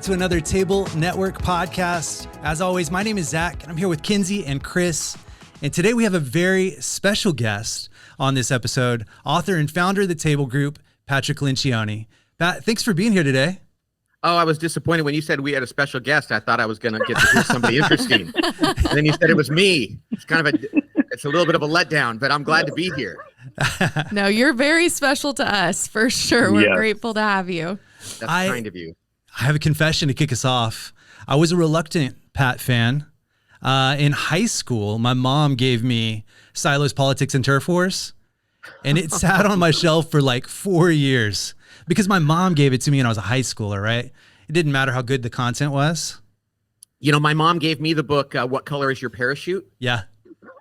to another Table Network podcast. As always, my name is Zach, and I'm here with Kinsey and Chris. And today we have a very special guest on this episode, author and founder of the Table Group, Patrick Lencioni. Pat, thanks for being here today. Oh, I was disappointed when you said we had a special guest. I thought I was going to get to hear somebody interesting. And then you said it was me. It's a little bit of a letdown, but I'm glad to be here. No, you're very special to us, for sure. We're grateful to have you. That's kind of you. I have a confession to kick us off. I was a reluctant Pat fan. In high school, my mom gave me Silos, Politics, and Turf Wars, and it sat on my shelf for like 4 years because my mom gave it to me when I was a high schooler, right? It didn't matter how good the content was. You know, my mom gave me the book, What Color is Your Parachute? Yeah.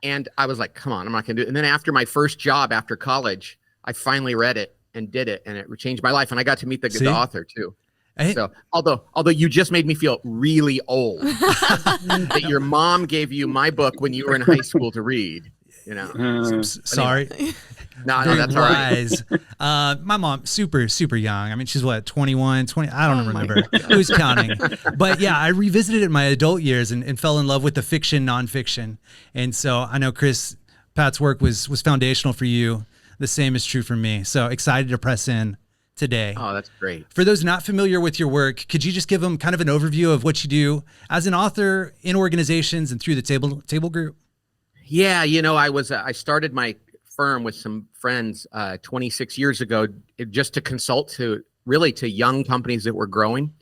And I was like, come on, I'm not going to do it. And then after my first job after college, I finally read it and did it, and it changed my life. And I got to meet the author too. So although you just made me feel really old that your mom gave you my book when you were in high school to read, you know. Sorry. No, that's all right. My mom, super young. I mean, she's what, 21, 20? I don't remember. Who's counting? But yeah, I revisited it in my adult years and fell in love with the fiction, nonfiction. And so I know, Chris, Pat's work was foundational for you. The same is true for me. So excited to press in today. Oh, that's great. For those not familiar with your work, could you just give them kind of an overview of what you do as an author in organizations and through the Table Group? Yeah, you know, I started my firm with some friends 26 years ago just to consult to young companies that were growing.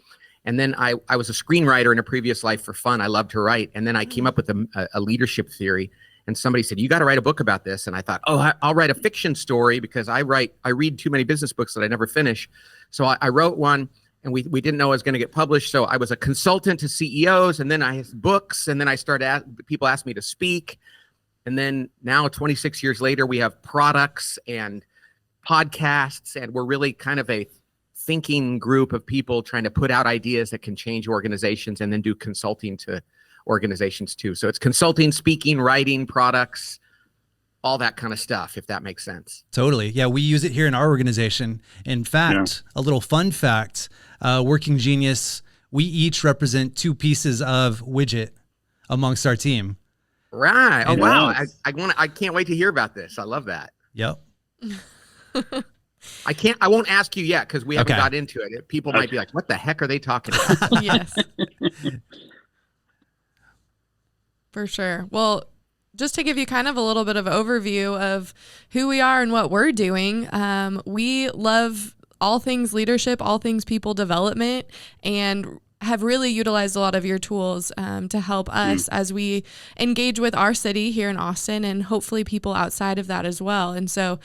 And then I was a screenwriter in a previous life for fun. I loved to write. And then I came up with a leadership theory. And somebody said, you got to write a book about this. And I thought, I'll write a fiction story because I read too many business books that I never finish. So I wrote one, and we didn't know it was going to get published. So I was a consultant to CEOs, and then I had books, and then I started people asked me to speak. And then now 26 years later, we have products and podcasts, and we're really kind of a thinking group of people trying to put out ideas that can change organizations and then do consulting to organizations too. So it's consulting, speaking, writing, products, all that kind of stuff, if that makes sense. Totally. Yeah, we use it here in our organization. In fact, a little fun fact, Working Genius, we each represent two pieces of widget amongst our team. Right. Oh, wow. I can't wait to hear about this. I love that. Yep. I won't ask you yet because we haven't got into it. People might be like, what the heck are they talking about? Yes. For sure. Well, just to give you kind of a little bit of overview of who we are and what we're doing, we love all things leadership, all things people development, and have really utilized a lot of your tools to help us as we engage with our city here in Austin and hopefully people outside of that as well. And so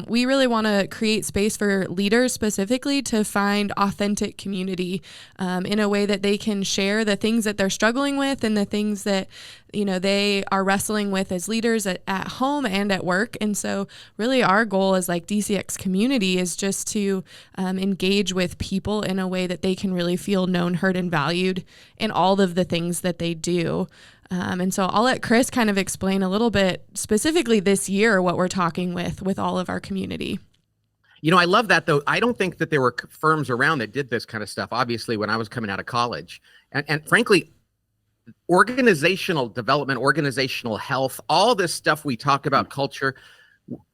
we really want to create space for leaders specifically to find authentic community in a way that they can share the things that they're struggling with and the things that they are wrestling with as leaders at home and at work. And so really our goal as like DCX community is just to engage with people in a way that they can really feel known, heard, and valued in all of the things that they do. And so I'll let Chris kind of explain a little bit specifically this year what we're talking with all of our community. You know, I love that, though. I don't think that there were firms around that did this kind of stuff, obviously, when I was coming out of college. And frankly, organizational development, organizational health, all this stuff we talk about, culture,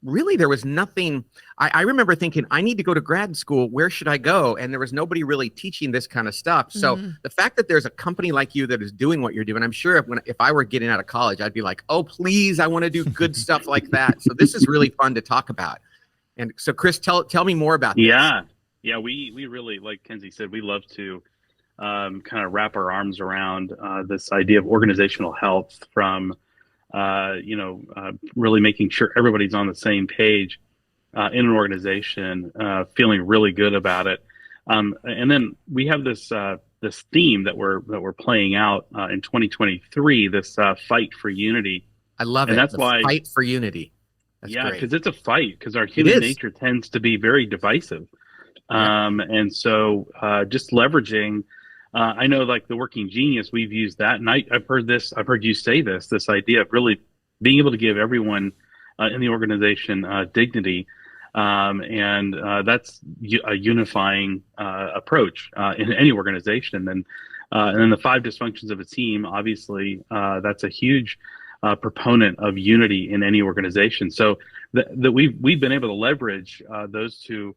really there was nothing. I remember thinking, I need to go to grad school. Where should I go? And there was nobody really teaching this kind of stuff. So the fact that there's a company like you that is doing what you're doing, I'm sure if I were getting out of college, I'd be like, oh, please, I want to do good stuff like that. So this is really fun to talk about. And so, Chris, tell me more about this. Yeah, we really, like Kenzie said, we love to kind of wrap our arms around this idea of organizational health from, really making sure everybody's on the same page in an organization, feeling really good about it. And then we have this theme that we're playing out in 2023, this fight for unity. I love it. And that's why fight for unity. That's because it's a fight, because our human nature tends to be very divisive. And so just leveraging, I know like the Working Genius, we've used that. And I've heard you say this idea of really being able to give everyone in the organization dignity. And that's a unifying approach in any organization. And then the 5 dysfunctions of a team, obviously, that's a huge proponent of unity in any organization. So that we've been able to leverage those 2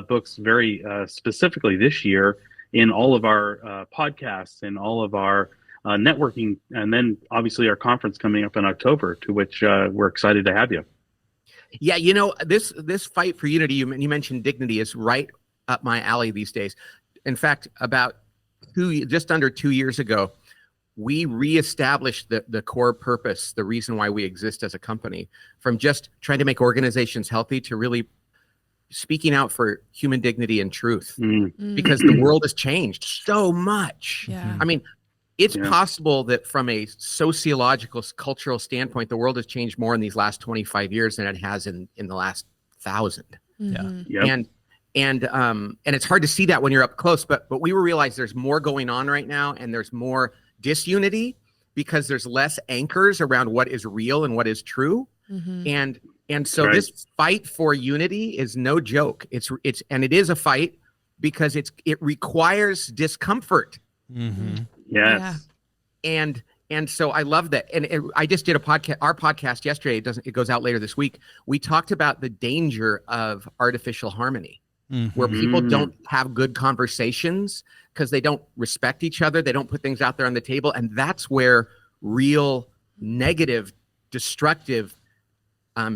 books very specifically this year in all of our podcasts and all of our networking, and then obviously our conference coming up in October, to which we're excited to have you. Yeah, this fight for unity, you mentioned dignity, is right up my alley these days. In fact, about just under 2 years ago, we reestablished the core purpose, the reason why we exist as a company, from just trying to make organizations healthy to really speaking out for human dignity and truth, because the world has changed so much. Yeah. I mean, it's possible that from a sociological, cultural standpoint, the world has changed more in these last 25 years than it has in the last 1,000. Mm-hmm. Yep. And it's hard to see that when you're up close, but we realize there's more going on right now, and there's more disunity because there's less anchors around what is real and what is true. Mm-hmm. And so this fight for unity is no joke. It is a fight because it requires discomfort. Mm-hmm. Yes. Yeah. And so I love that. And I just did our podcast yesterday. It goes out later this week. We talked about the danger of artificial harmony, where people don't have good conversations because they don't respect each other. They don't put things out there on the table. And that's where real negative, destructive,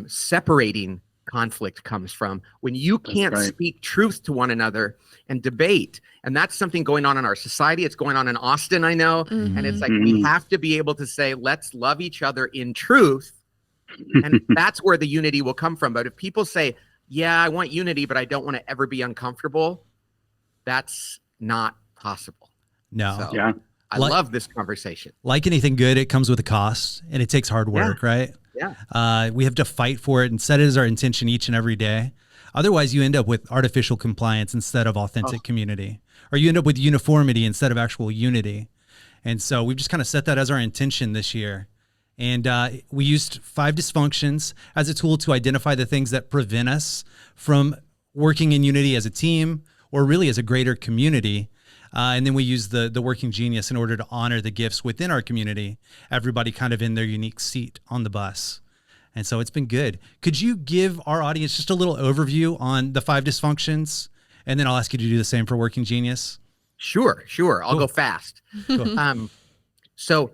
separating conflict comes from, when you can't speak truth to one another and debate. And that's something going on in our society. It's going on in Austin, I know. And it's like, we have to be able to say, let's love each other in truth. And that's where the unity will come from. But if people say, yeah, I want unity, but I don't want to ever be uncomfortable, that's not possible. No. So, Yeah. I love this conversation. Like anything good, it comes with a cost, and it takes hard work, right? Yeah. We have to fight for it and set it as our intention each and every day. Otherwise, you end up with artificial compliance instead of authentic community, or you end up with uniformity instead of actual unity. And so we've just kind of set that as our intention this year. And we used 5 dysfunctions as a tool to identify the things that prevent us from working in unity as a team, or really as a greater community. And then we use the working genius in order to honor the gifts within our community, everybody kind of in their unique seat on the bus. And so it's been good. Could you give our audience just a little overview on the 5 dysfunctions? And then I'll ask you to do the same for working genius. Sure. I'll go fast. Cool. So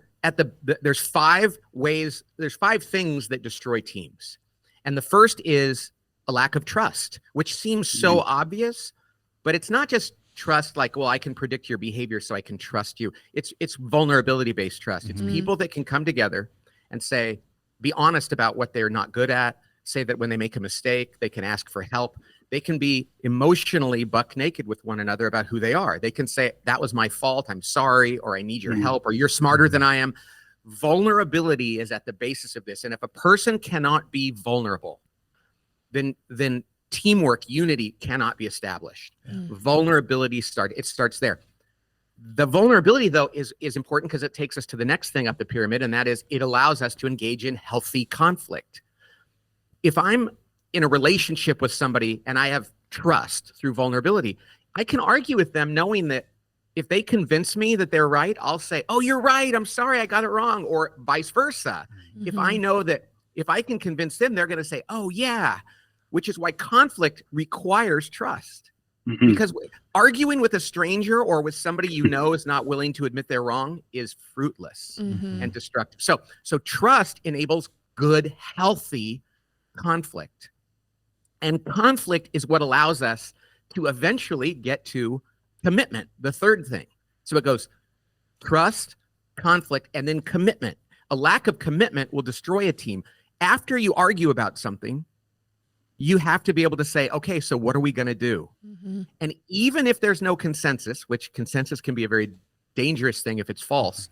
there's 5 ways, there's 5 things that destroy teams. And the first is a lack of trust, which seems so obvious, but it's not just trust like, well, I can predict your behavior so I can trust you. It's vulnerability-based trust. It's people that can come together and say, be honest about what they're not good at, say that when they make a mistake, they can ask for help. They can be emotionally buck naked with one another about who they are. They can say, that was my fault, I'm sorry, or I need your help, or you're smarter than I am. Vulnerability is at the basis of this. And if a person cannot be vulnerable, then teamwork, unity cannot be established. Vulnerability starts there. The vulnerability, though, is important because it takes us to the next thing up the pyramid, and that is it allows us to engage in healthy conflict. If I'm in a relationship with somebody and I have trust through vulnerability, I can argue with them knowing that if they convince me that they're right, I'll say, oh, you're right, I'm sorry, I got it wrong, or vice versa. If I know that if I can convince them, they're going to say, oh, yeah, which is why conflict requires trust. Because arguing with a stranger or with somebody you know is not willing to admit they're wrong is fruitless and destructive. So trust enables good, healthy conflict. And conflict is what allows us to eventually get to commitment, the third thing. So it goes trust, conflict, and then commitment. A lack of commitment will destroy a team. After you argue about something, you have to be able to say, okay, so what are we going to do? And even if there's no consensus, which consensus can be a very dangerous thing if it's false,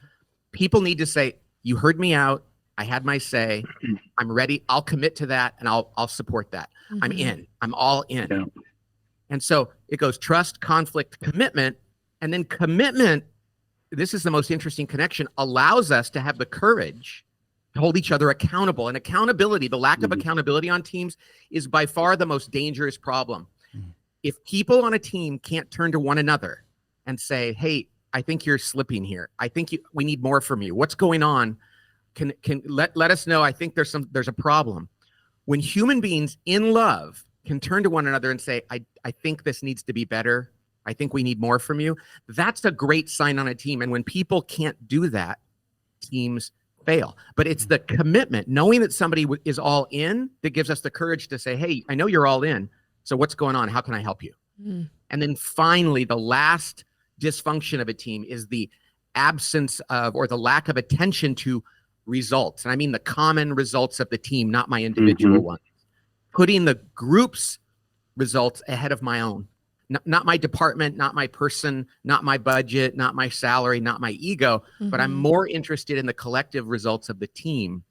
people need to say, you heard me out. I had my say. I'm ready. I'll commit to that and I'll support that. I'm in. I'm all in. Yeah. And so it goes trust, conflict, commitment. And then commitment, this is the most interesting connection, allows us to have the courage hold each other accountable. And accountability, the lack of accountability on teams is by far the most dangerous problem. If people on a team can't turn to one another and say, hey, I think you're slipping here. I think we need more from you. What's going on? Can let us know. I think there's a problem. When human beings in love can turn to one another and say, I think this needs to be better. I think we need more from you. That's a great sign on a team. And when people can't do that, teams fail. But it's the commitment, knowing that somebody is all in, that gives us the courage to say, hey, I know you're all in. So what's going on? How can I help you? And then finally, the last dysfunction of a team is the absence of, or the lack of attention to results. And I mean the common results of the team, not my individual ones. Putting the group's results ahead of my own. Not my department, not my person, not my budget, not my salary, not my ego, but I'm more interested in the collective results of the team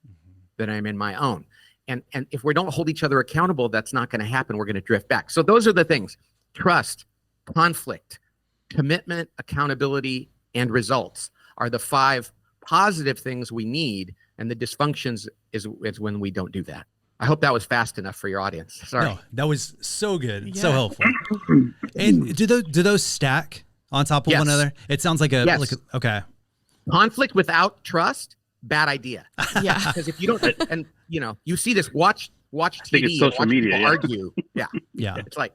than I'm in my own. And if we don't hold each other accountable, that's not going to happen. We're going to drift back. So those are the things: trust, conflict, commitment, accountability, and results are the 5 positive things we need. And the dysfunctions is when we don't do that. I hope that was fast enough for your audience. Sorry. No, that was so good. So helpful. And do those stack on top of one another? It sounds like okay. Conflict without trust, bad idea. Yeah. Because if you don't, and you see this, watch TV, think it's social media, argue. Yeah. It's like,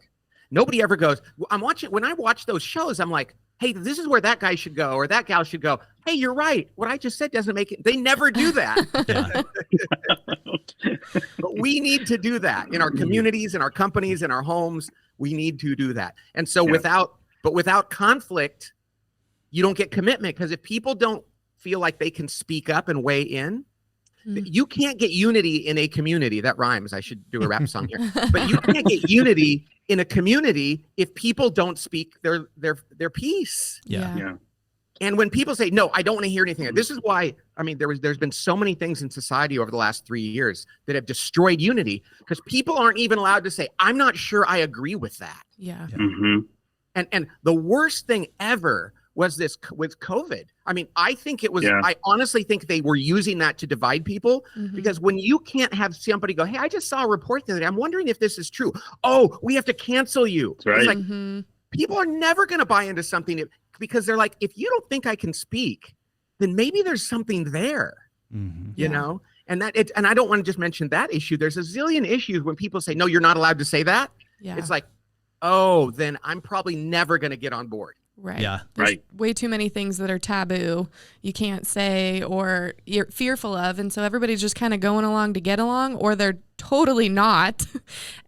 nobody ever goes, when I watch those shows, I'm like, hey, this is where that guy should go, or that gal should go. Hey, you're right. What I just said doesn't make it. They never do that. But we need to do that in our communities, in our companies, in our homes. We need to do that. And so without conflict, you don't get commitment, because if people don't feel like they can speak up and weigh in, you can't get unity in a community. That rhymes. I should do a rap song here. But you can't get unity in a community if people don't speak their piece. Yeah. And when people say, no, I don't want to hear anything. This is why, there's been so many things in society over the last 3 years that have destroyed unity, because people aren't even allowed to say, I'm not sure I agree with that. Yeah. And the worst thing ever was this with COVID. I think it was, I honestly think they were using that to divide people, because when you can't have somebody go, hey, I just saw a report the other day, I'm wondering if this is true. Oh, we have to cancel you. That's right. It's like, people are never going to buy into something because they're like, if you don't think I can speak, then maybe there's something there, you know? And and I don't want to just mention that issue. There's a zillion issues when people say, no, you're not allowed to say that. Yeah. It's like, oh, then I'm probably never going to get on board. Right. Yeah. There's way too many things that are taboo you can't say or you're fearful of. And so everybody's just kind of going along to get along, or they're totally not.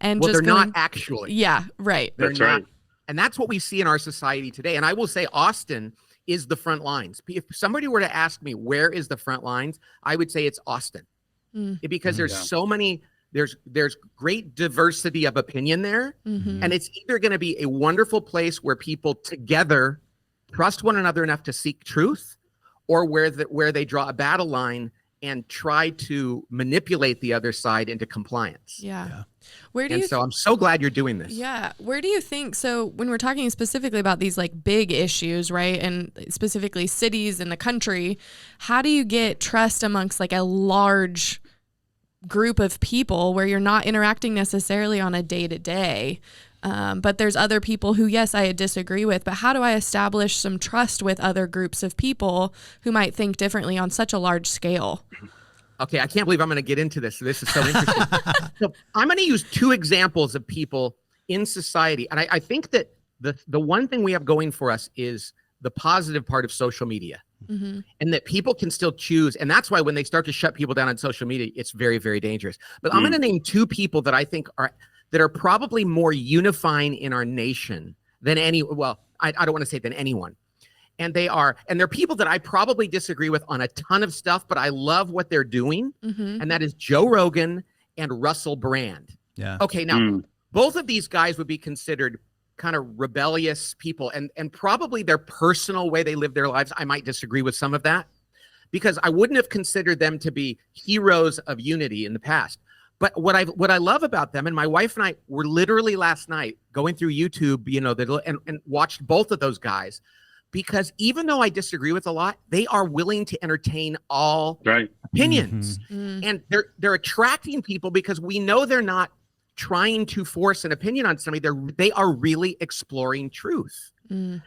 And they're not actually. Yeah. Right. That's right. And that's what we see in our society today. And I will say Austin is the front lines. If somebody were to ask me, where is the front lines? I would say it's Austin. Because there's so many, there's great diversity of opinion there. And it's either going to be a wonderful place where people together trust one another enough to seek truth, or where they draw a battle line and try to manipulate the other side into compliance. Yeah. So I'm so glad you're doing this. Yeah. Where do you think, so when we're talking specifically about these like big issues, right, and specifically cities in the country, how do you get trust amongst like a large group of people where you're not interacting necessarily on a day-to-day, but there's other people who, yes, I disagree with, but how do I establish some trust with other groups of people who might think differently on such a large scale? Okay, I can't believe I'm going to get into this. This is so interesting. So I'm going to use 2 examples of people in society. And I think that the one thing we have going for us is the positive part of social media. And that people can still choose. And that's why when they start to shut people down on social media, it's very, very dangerous. But I'm going to name 2 people that I think are probably more unifying in our nation than I don't want to say than anyone. And they're people that I probably disagree with on a ton of stuff, but I love what they're doing. And that is Joe Rogan and Russell Brand. Yeah. Okay. Now, both of these guys would be considered kind of rebellious people, and probably their personal way they live their lives, I might disagree with some of that, because I wouldn't have considered them to be heroes of unity in the past. But what I love about them, and my wife and I were literally last night going through YouTube, and watched both of those guys, because even though I disagree with a lot, they are willing to entertain all opinions. And they're attracting people because we know they're not trying to force an opinion on somebody. They are really exploring truth. And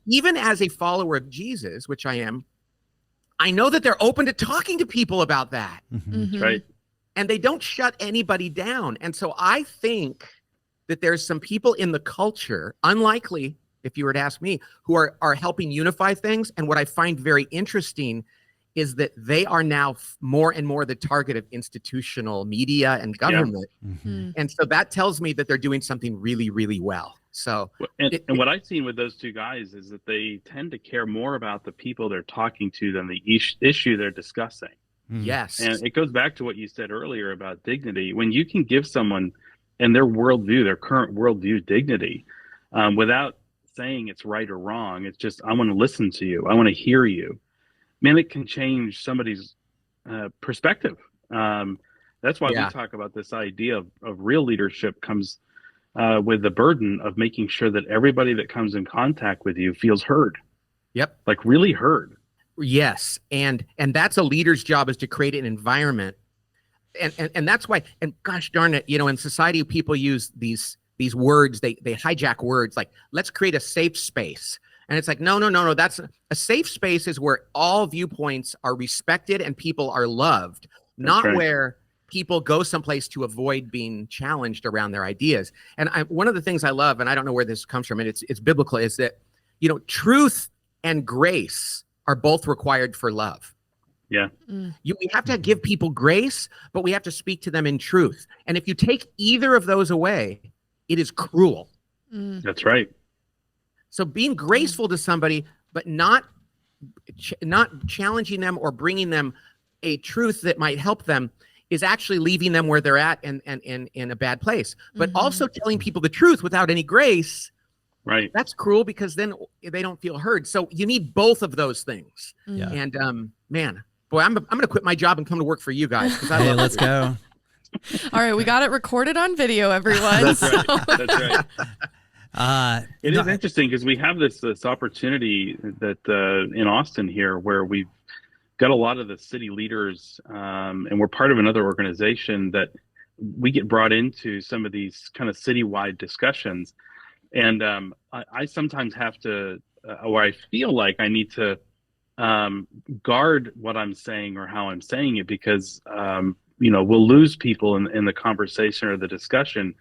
even as a follower of Jesus, which I am, I know that they're open to talking to people about that. That's right. And they don't shut anybody down. And so I think that there's some people in the culture, unlikely, if you were to ask me, who are helping unify things. And what I find very interesting is that they are now more and more the target of institutional media and government. And so that tells me that they're doing something really, really well. So, and what I've seen with those two guys is that they tend to care more about the people they're talking to than the issue they're discussing. Yes. And it goes back to what you said earlier about dignity. When you can give someone and their worldview, their current worldview, dignity, without saying it's right or wrong, it's just, I want to listen to you. I want to hear you. Man, it can change somebody's perspective. That's why we talk about this idea of real leadership comes with the burden of making sure that everybody that comes in contact with you feels heard. Yep. Like really heard. Yes. And that's a leader's job, is to create an environment. And that's why, and gosh darn it, in society, people use these words, they hijack words like, let's create a safe space. And it's like, no. That's a safe space is where all viewpoints are respected and people are loved, not where people go someplace to avoid being challenged around their ideas. And one of the things I love, and I don't know where this comes from, and it's biblical, is that, truth and grace are both required for love. Yeah. We have to give people grace, but we have to speak to them in truth. And if you take either of those away, it is cruel. That's right. So being graceful to somebody, but not challenging them or bringing them a truth that might help them, is actually leaving them where they're at and in a bad place. But also telling people the truth without any grace, right? That's cruel, because then they don't feel heard. So you need both of those things. Yeah. And man, boy, I'm going to quit my job and come to work for you guys. Hey, let's go. All right, we got it recorded on video, everyone. That's right. That's right. It is interesting because we have this opportunity that in Austin here, where we've got a lot of the city leaders, and we're part of another organization that we get brought into some of these kind of citywide discussions. And I sometimes have to, or I feel like I need to guard what I'm saying or how I'm saying it, because, we'll lose people in the conversation or the discussion.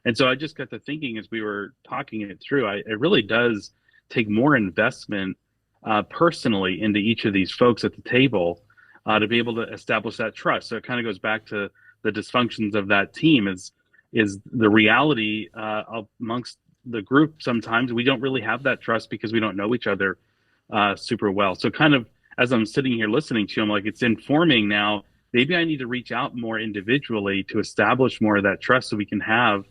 And so I just got to thinking as we were talking it through, it really does take more investment personally into each of these folks at the table to be able to establish that trust. So it kind of goes back to the dysfunctions of that team is the reality amongst the group. Sometimes we don't really have that trust because we don't know each other super well. So kind of as I'm sitting here listening to you, I'm like, it's informing now. Maybe I need to reach out more individually to establish more of that trust so we can have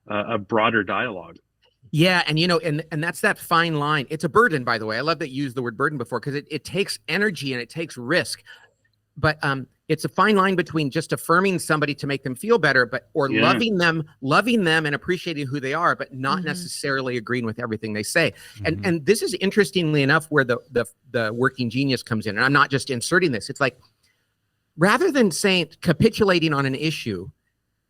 a broader dialogue. Yeah. And, and that's that fine line. It's a burden, by the way. I love that you used the word burden before, because it takes energy and it takes risk. But it's a fine line between just affirming somebody to make them feel better, loving them and appreciating who they are, but not necessarily agreeing with everything they say. And this is interestingly enough where the working genius comes in. And I'm not just inserting this. It's like, rather than capitulating on an issue,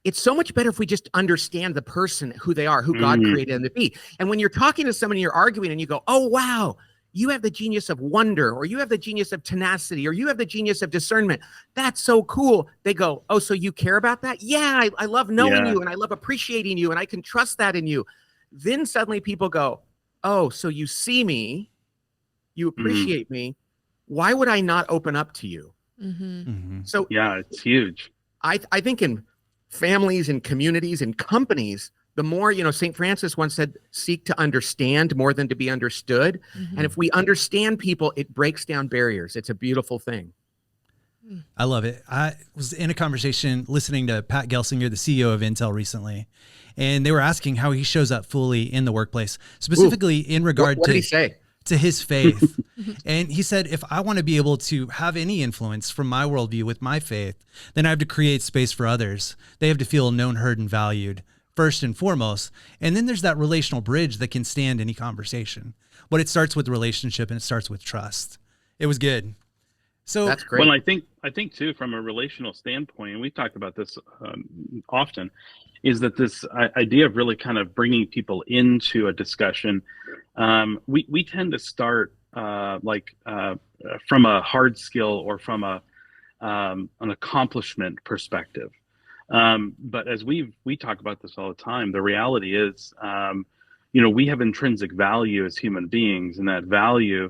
it's so much better if we just understand the person, who they are, who God created them to be. And when you're talking to someone, you're arguing and you go, oh, wow, you have the genius of wonder, or you have the genius of tenacity, or you have the genius of discernment. That's so cool. They go, oh, so you care about that? Yeah, I love knowing you, and I love appreciating you, and I can trust that in you. Then suddenly people go, oh, so you see me, you appreciate me. Why would I not open up to you? So yeah, it's huge. I think in families and communities and companies, the more, St. Francis once said, seek to understand more than to be understood. And if we understand people, it breaks down barriers. It's a beautiful thing. I love it. I was in a conversation listening to Pat Gelsinger, the CEO of Intel, recently, and they were asking how he shows up fully in the workplace, specifically in regard what did he say? To his faith. And he said, if I want to be able to have any influence from my worldview with my faith, then I have to create space for others. They have to feel known, heard, and valued first and foremost. And then there's that relational bridge that can stand any conversation. But it starts with relationship and it starts with trust. It was good. So that's great. Well, I think I think too, from a relational standpoint, and we've talked about this often, is that this idea of really kind of bringing people into a discussion, we tend to start from a hard skill or from an accomplishment perspective. But as we talk about this all the time, the reality is, we have intrinsic value as human beings, and that value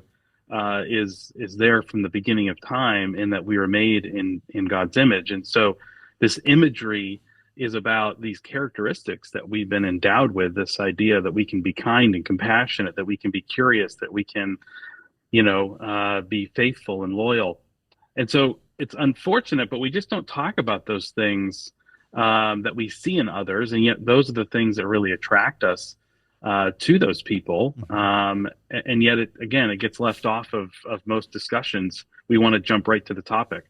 is there from the beginning of time, in that we were made in God's image. And so this imagery is about these characteristics that we've been endowed with, this idea that we can be kind and compassionate, that we can be curious, that we can, be faithful and loyal. And so it's unfortunate, but we just don't talk about those things that we see in others. And yet those are the things that really attract us to those people. And yet, it gets left off of most discussions. We want to jump right to the topic.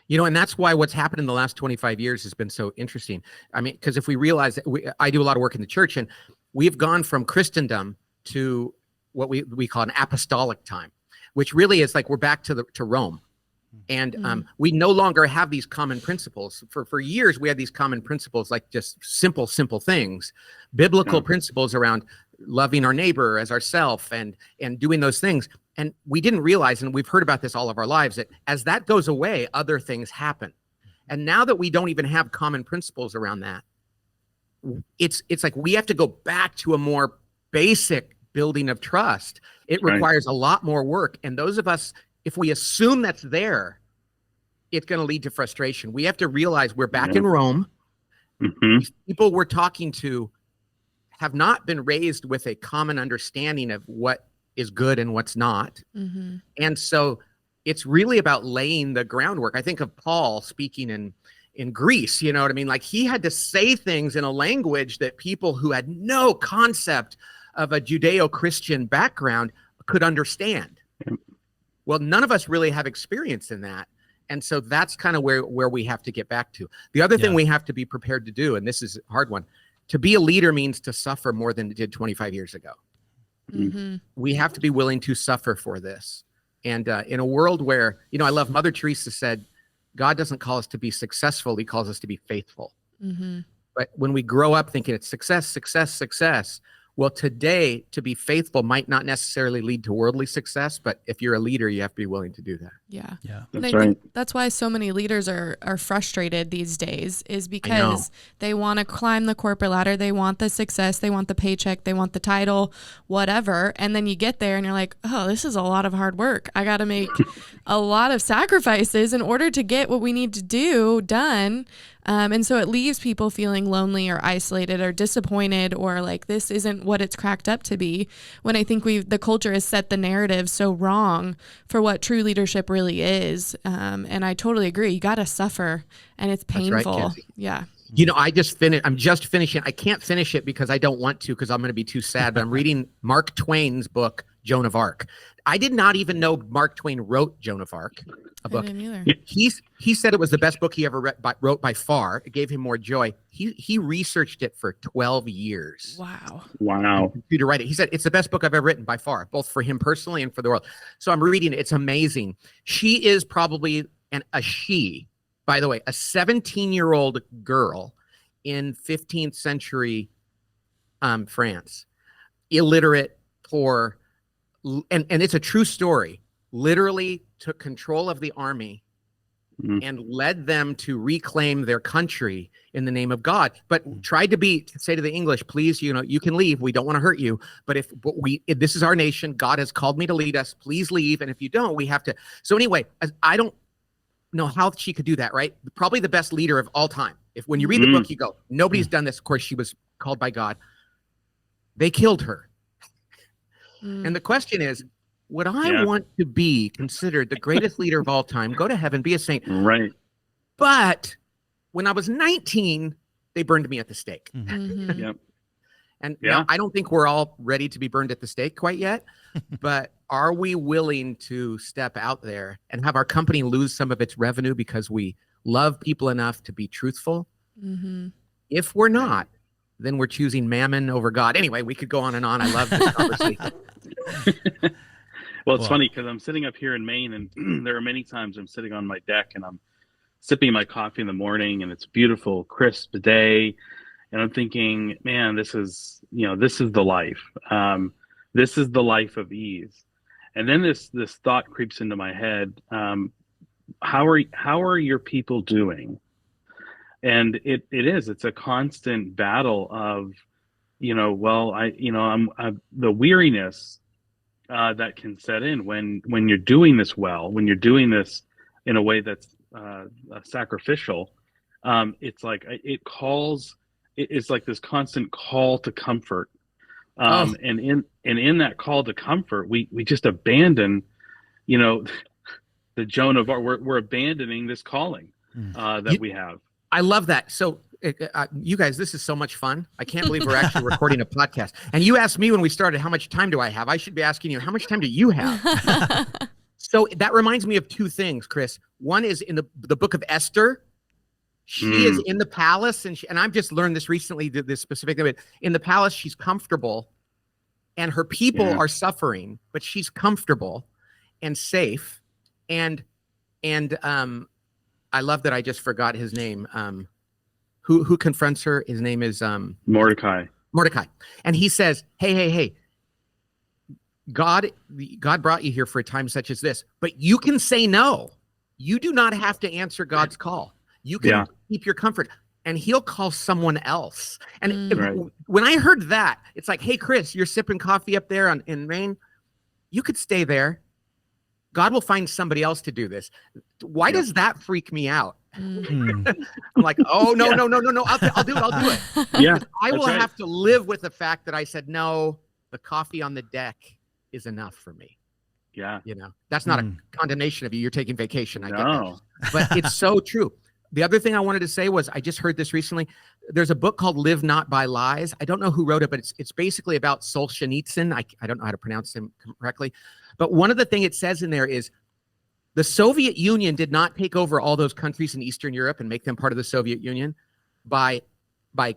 And that's why what's happened in the last 25 years has been so interesting. I mean, because if we realize that I do a lot of work in the church, and we've gone from Christendom to what we call an apostolic time, which really is like we're back to Rome. And we no longer have these common principles. For years, we had these common principles, like just simple things, biblical principles around loving our neighbor as ourself and doing those things. And we didn't realize, and we've heard about this all of our lives, that as that goes away, other things happen. And now that we don't even have common principles around that, it's like we have to go back to a more basic building of trust. It requires a lot more work. And those of us, if we assume that's there, it's going to lead to frustration. We have to realize we're back in Rome. These people we're talking to have not been raised with a common understanding of what is good and what's not. And so it's really about laying the groundwork. I think of Paul speaking in Greece, you know what I mean? Like he had to say things in a language that people who had no concept of a Judeo-Christian background could understand. Well, none of us really have experience in that. And so that's kind of where we have to get back to. The other thing we have to be prepared to do, and this is a hard one, to be a leader means to suffer more than it did 25 years ago. We have to be willing to suffer for this. And in a world where, I love Mother Teresa said, God doesn't call us to be successful. He calls us to be faithful. But when we grow up thinking it's success, success, success, well, today, to be faithful might not necessarily lead to worldly success, but if you're a leader, you have to be willing to do that. Yeah. That's I right. think that's why so many leaders are frustrated these days, is because they want to climb the corporate ladder. They want the success. They want the paycheck. They want the title, whatever. And then you get there and you're like, oh, this is a lot of hard work. I got to make a lot of sacrifices in order to get what we need to do done. And so it leaves people feeling lonely or isolated or disappointed, or like this isn't what it's cracked up to be, when I think the culture has set the narrative so wrong for what true leadership really is. And I totally agree. You got to suffer, and it's painful. That's right, yeah. I'm just finishing. I can't finish it because I don't want to, because I'm going to be too sad, but I'm reading Mark Twain's book, Joan of Arc. I did not even know Mark Twain wrote Joan of Arc, a book. I didn't either. He said it was the best book he ever wrote by far. It gave him more joy. He researched it for 12 years. Wow. To write it. He said it's the best book I've ever written by far, both for him personally and for the world. So I'm reading it. It's amazing. She is probably by the way, a 17-year-old girl in 15th century France, illiterate, poor, and it's a true story, literally took control of the army and led them to reclaim their country in the name of God, but tried to say to the English, please, you can leave. We don't want to hurt you. But if this is our nation, God has called me to lead us. Please leave. And if you don't, we have to. So anyway, I don't know how she could do that, right? Probably the best leader of all time. When you read the book, you go, nobody's done this. Of course, she was called by God. They killed her. And the question is, would I want to be considered the greatest leader of all time, go to heaven, be a saint? Right. But when I was 19, they burned me at the stake. Yep. And now I don't think we're all ready to be burned at the stake quite yet, but are we willing to step out there and have our company lose some of its revenue because we love people enough to be truthful? If we're not, then we're choosing mammon over God. Anyway, we could go on and on. I love this conversation. Well, it's funny because I'm sitting up here in Maine, and there are many times I'm sitting on my deck and I'm sipping my coffee in the morning, and it's a beautiful, crisp day, and I'm thinking, man, this is the life. This is the life of ease. And then this thought creeps into my head. How are your people doing? And it's a constant battle of, I'm the weariness that can set in when you're doing this well, when you're doing this in a way that's sacrificial. It's like it's like this constant call to comfort. And in that call to comfort, we just abandon, the Joan of Arc. We're abandoning this calling that we have. I love that. So you guys, this is so much fun. I can't believe we're actually recording a podcast. And you asked me when we started, how much time do I have? I should be asking you, how much time do you have? So that reminds me of two things, Chris. One is in the book of Esther. She is in the palace, and I've just learned this recently, this specific thing. In the palace, she's comfortable, and her people are suffering, but she's comfortable and safe. And I love that I just forgot his name. Who confronts her? His name is Mordecai. Mordecai, and he says, "Hey, God brought you here for a time such as this, but you can say no. You do not have to answer God's call. You can keep your comfort, and he'll call someone else." And when I heard that, it's like, hey, Chris, you're sipping coffee up there in Maine. You could stay there. God will find somebody else to do this. Why does that freak me out? I'm like, oh, no. I'll do it. Yeah, I will have to live with the fact that I said, no, the coffee on the deck is enough for me. Yeah. That's not a condemnation of you. You're taking vacation. I get that. But it's so true. The other thing I wanted to say was I just heard this recently. There's a book called Live Not by Lies. I don't know who wrote it, but it's basically about Solzhenitsyn. I don't know how to pronounce him correctly. But one of the things it says in there is the Soviet Union did not take over all those countries in Eastern Europe and make them part of the Soviet Union by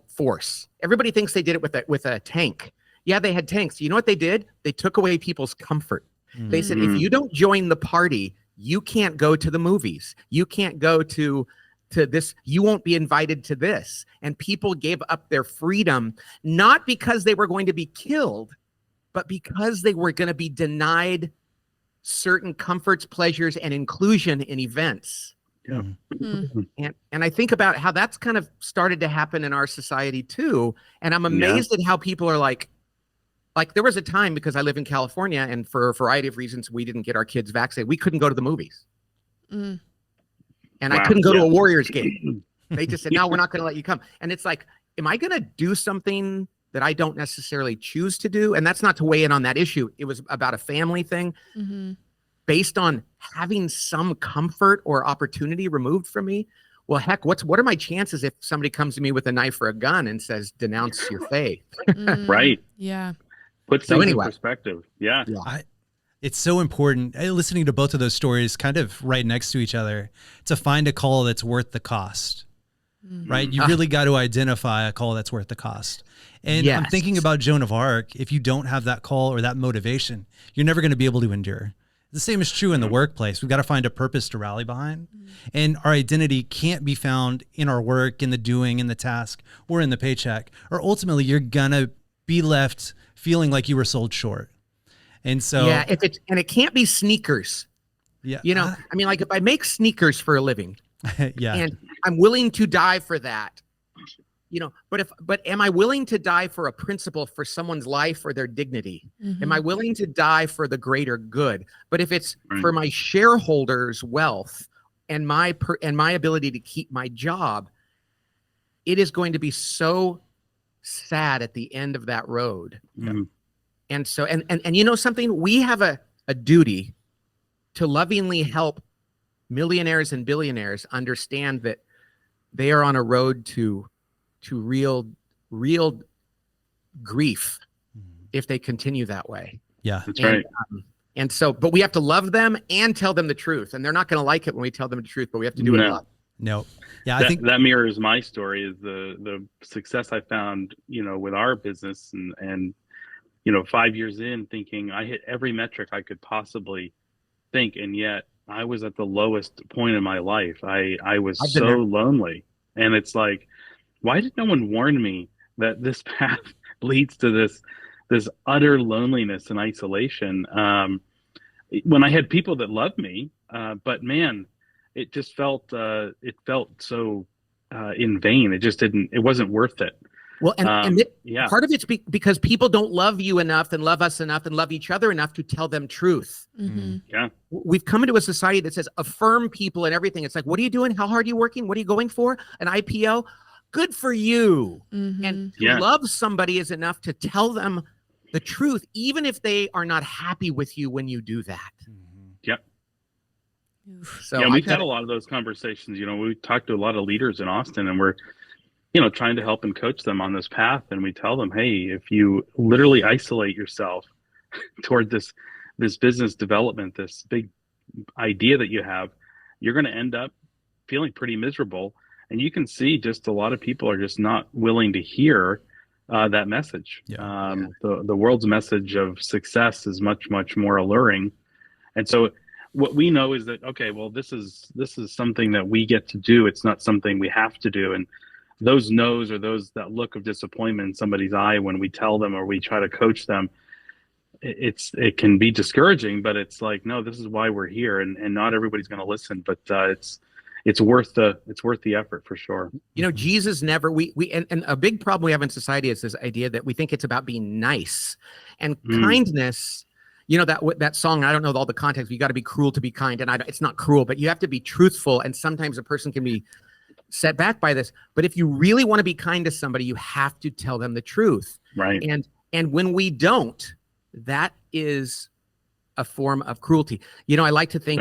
force. Everybody thinks they did it with a tank. Yeah, they had tanks. You know what they did? They took away people's comfort. They said, if you don't join the party, you can't go to the movies. You can't go to this. You won't be invited to this. And people gave up their freedom, not because they were going to be killed, but because they were going to be denied certain comforts, pleasures, and inclusion in events. Yeah. And I think about how that's kind of started to happen in our society too. And I'm amazed at how people are like there was a time, because I live in California, and for a variety of reasons, we didn't get our kids vaccinated. We couldn't go to the movies. And I couldn't go to a Warriors game. They just said, no, we're not going to let you come. And it's like, am I going to do something that I don't necessarily choose to do? And that's not to weigh in on that issue. It was about a family thing based on having some comfort or opportunity removed from me. Well, heck, what are my chances if somebody comes to me with a knife or a gun and says, denounce your faith? Right. Yeah. Put things in perspective. Yeah. It's so important, listening to both of those stories kind of right next to each other, to find a call that's worth the cost, right? You really got to identify a call that's worth the cost. And I'm thinking about Joan of Arc. If you don't have that call or that motivation, you're never going to be able to endure. The same is true in the workplace. We've got to find a purpose to rally behind. And our identity can't be found in our work, in the doing, in the task, or in the paycheck. Or ultimately, you're going to be left feeling like you were sold short. And so, and it can't be sneakers. Yeah. I mean, like if I make sneakers for a living, and I'm willing to die for that, but am I willing to die for a principle, for someone's life or their dignity? Am I willing to die for the greater good? But if it's for my shareholders' wealth and my ability to keep my job, it is going to be so sad at the end of that road. And so, and you know something, we have a duty to lovingly help millionaires and billionaires understand that they are on a road to real grief if they continue that way. Yeah, that's right. And so, but we have to love them and tell them the truth. And they're not going to like it when we tell them the truth, but we have to do it in love. No. Yeah, I think that mirrors my story, is the success I found, with our business and 5 years in, thinking I hit every metric I could possibly think, and yet I was at the lowest point in my life. I was I've been so there. lonely, and it's like, why did no one warn me that this path leads to this utter loneliness and isolation? When I had people that loved me, but man, it just felt so in vain. It wasn't worth it. Well, Yeah. part of it's because people don't love you enough and love us enough and love each other enough to tell them truth. Yeah. We've come into a society that says affirm people and everything. It's like, what are you doing? How hard are you working? What are you going for? An IPO? Good for you. And to love somebody is enough to tell them the truth, even if they are not happy with you when you do that. Yep. So yeah, we've had a lot of those conversations. We talked to a lot of leaders in Austin, and we're trying to help and coach them on this path. And we tell them, hey, if you literally isolate yourself toward this business development, this big idea that you have, you're going to end up feeling pretty miserable. And you can see just a lot of people are just not willing to hear that message. The world's message of success is much, much more alluring. And so what we know is that, okay, well, this is something that we get to do. It's not something we have to do. And those no's, or that look of disappointment in somebody's eye when we tell them or we try to coach them, it can be discouraging, but it's like, no, this is why we're here, and not everybody's going to listen, but it's worth the effort for sure. Jesus never, and a big problem we have in society is this idea that we think it's about being nice and kindness. That song, I don't know all the context, you got to be cruel to be kind. And it's not cruel, but you have to be truthful. And sometimes a person can be set back by this. But if you really want to be kind to somebody, you have to tell them the truth. Right. And when we don't, that is a form of cruelty. I like to think,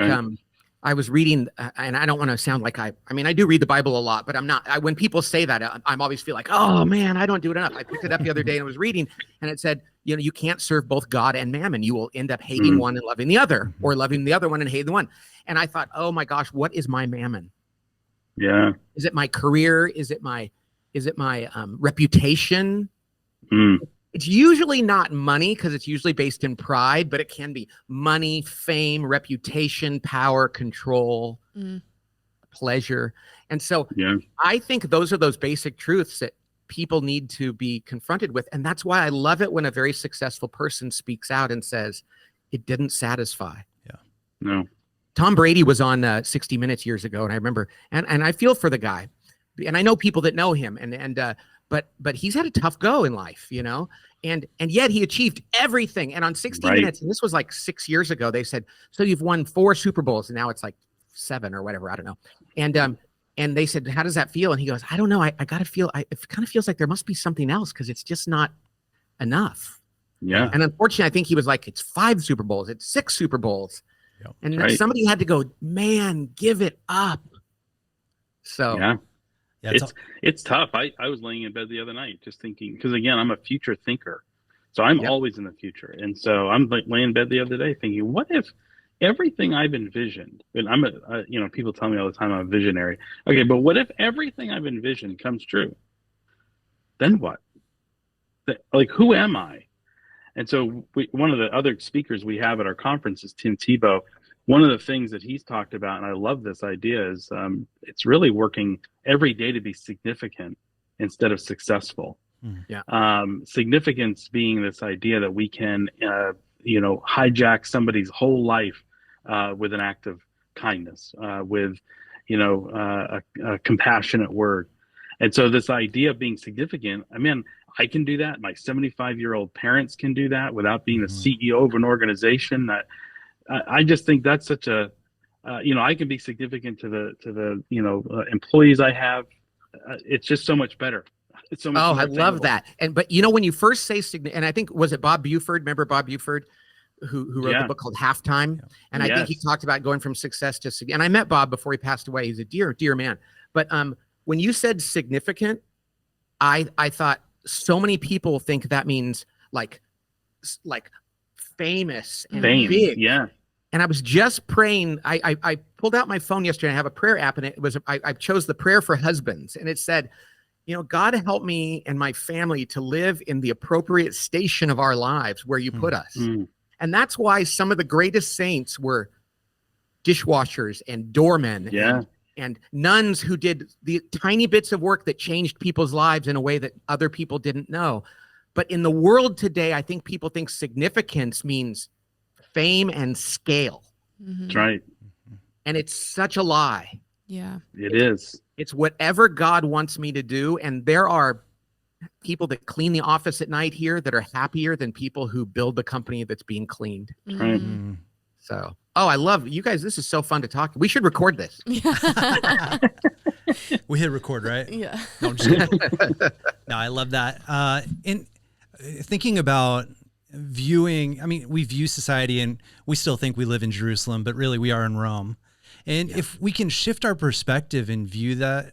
I was reading, and I don't want to sound like I do read the Bible a lot, but I'm not. When people say that, I'm always feel like, oh man, I don't do it enough. I picked it up the other day and I was reading, and it said, you can't serve both God and mammon. You will end up hating one and loving the other, or loving the other one and hating the one. And I thought, oh my gosh, what is my mammon? Yeah. Is it my career? Is it my reputation? It's usually not money, because it's usually based in pride, but it can be money, fame, reputation, power, control, pleasure. And so I think those are those basic truths that people need to be confronted with. And that's why I love it when a very successful person speaks out and says, it didn't satisfy. Yeah. No. Tom Brady was on 60 Minutes years ago, and I remember, and I feel for the guy, and I know people that know him, but he's had a tough go in life, and yet he achieved everything. And on 60 Minutes, and this was like 6 years ago, they said, so you've won 4 Super Bowls, and now it's like 7 or whatever, I don't know. And they said, how does that feel? And he goes, I don't know. I gotta feel. It kind of feels like there must be something else, because it's just not enough. Yeah. And unfortunately, I think he was like, it's 5 Super Bowls, it's 6 Super Bowls. Yep. And somebody had to go, man, give it up. So it's tough. I was laying in bed the other night just thinking, because again, I'm a future thinker, so I'm always in the future. And so I'm laying in bed the other day thinking, what if everything I've envisioned, and people tell me all the time I'm a visionary. Okay, but what if everything I've envisioned comes true? Then what? Like, who am I? And so one of the other speakers we have at our conference is Tim Tebow. One of the things that he's talked about, and I love this idea, is it's really working every day to be significant instead of successful. Significance being this idea that we can, hijack somebody's whole life with an act of kindness, with, a compassionate word. And so this idea of being significant, I can do that. My 75-year-old parents can do that without being the CEO of an organization. That I just think that's such a, I can be significant to the employees I have. It's just so much better. It's so much more I love that. But when you first say and I think, was it Bob Buford? Remember Bob Buford, who wrote the book called Halftime? Yeah. And I think he talked about going from success to, and I met Bob before he passed away. He's a dear, dear man. But when you said significant, I thought, so many people think that means like famous and big. Yeah. And I was just praying. I pulled out my phone yesterday. I have a prayer app, and it was I chose the prayer for husbands, and it said, God help me and my family to live in the appropriate station of our lives where you put us. And that's why some of the greatest saints were dishwashers and doormen and nuns who did the tiny bits of work that changed people's lives in a way that other people didn't know. But in the world today, I think people think significance means fame and scale. That's right. And it's such a lie. Yeah. It is. It's whatever God wants me to do. And there are people that clean the office at night here that are happier than people who build the company that's being cleaned. Right. So, I love you guys. This is so fun to talk. We should record this. We hit record, right? Yeah. No, I'm just kidding. No, I love that. And thinking about viewing, I mean, we view society and we still think we live in Jerusalem, but really we are in Rome. And if we can shift our perspective and view that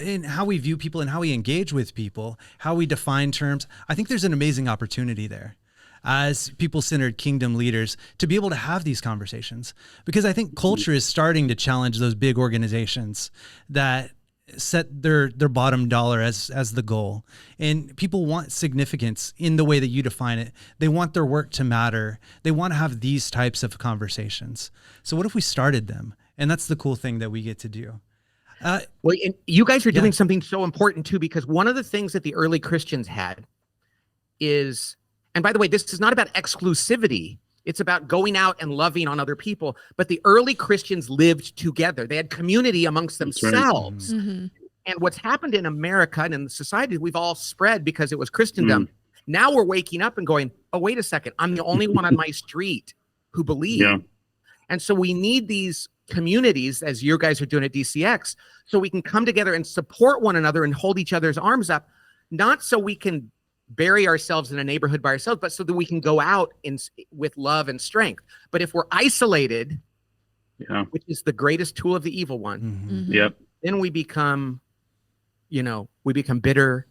in how we view people and how we engage with people, how we define terms, I think there's an amazing opportunity there as people-centered kingdom leaders to be able to have these conversations. Because I think culture is starting to challenge those big organizations that set their bottom dollar as the goal. And people want significance in the way that you define it. They want their work to matter. They want to have these types of conversations. So what if we started them? And that's the cool thing that we get to do. Well, and you guys are doing something so important too, because one of the things that the early Christians had is, and by the way, this is not about exclusivity. It's about going out and loving on other people. But the early Christians lived together. They had community amongst themselves. Mm-hmm. And what's happened in America and in the society, we've all spread because it was Christendom. Now we're waking up and going, oh, wait a second. I'm the only one on my street who believes. Yeah. And so we need these communities, as you guys are doing at DCX, so we can come together and support one another and hold each other's arms up, not so we can bury ourselves in a neighborhood by ourselves, but so that we can go out with love and strength. But if we're isolated, which is the greatest tool of the evil one, then we become bitter.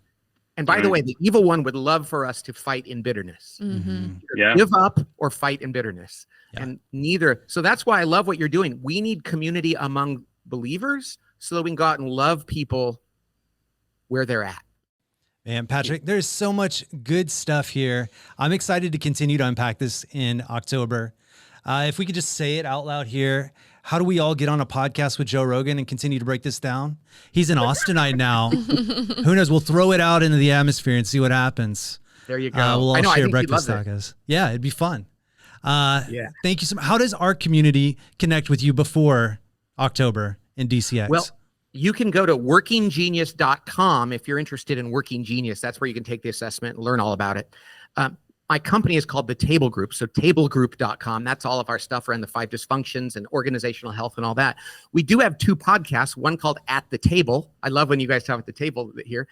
And by the way, the evil one would love for us to fight in bitterness. Give up or fight in bitterness. And neither. So that's why I love what you're doing. We need community among believers so that we can go out and love people where they're at. Man, Patrick, there's so much good stuff here. I'm excited to continue to unpack this in October. If we could just say it out loud here, how do we all get on a podcast with Joe Rogan and continue to break this down? He's in Austinite now. Who knows? We'll throw it out into the atmosphere and see what happens. There you go. We'll all share breakfast tacos. Yeah, it'd be fun. Thank you so much. How does our community connect with you before October in DCX? Well, you can go to workinggenius.com if you're interested in Working Genius. That's where you can take the assessment and learn all about it. My company is called The Table Group, so tablegroup.com. That's all of our stuff around the 5 dysfunctions and organizational health and all that. We do have 2 podcasts, one called At the Table. I love when you guys talk at the table here.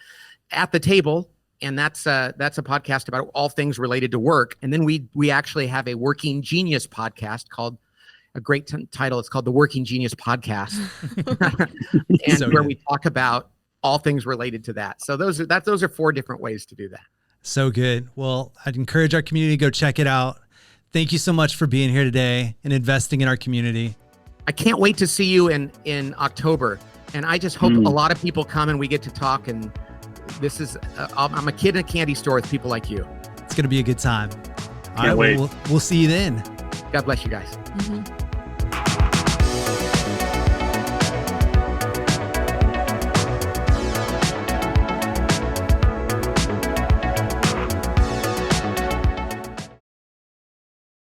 At the Table, and that's a podcast about all things related to work. And then we actually have a Working Genius podcast called a great title. It's called the Working Genius Podcast, and so where we talk about all things related to that. So those are 4 different ways to do that. So good. Well, I'd encourage our community to go check it out. Thank you so much for being here today and investing in our community. I can't wait to see you in October, and I just hope a lot of people come and we get to talk. And this is I'm a kid in a candy store with people like you. It's going to be a good time. Can't wait. We'll see you then. God bless you guys. Mm-hmm.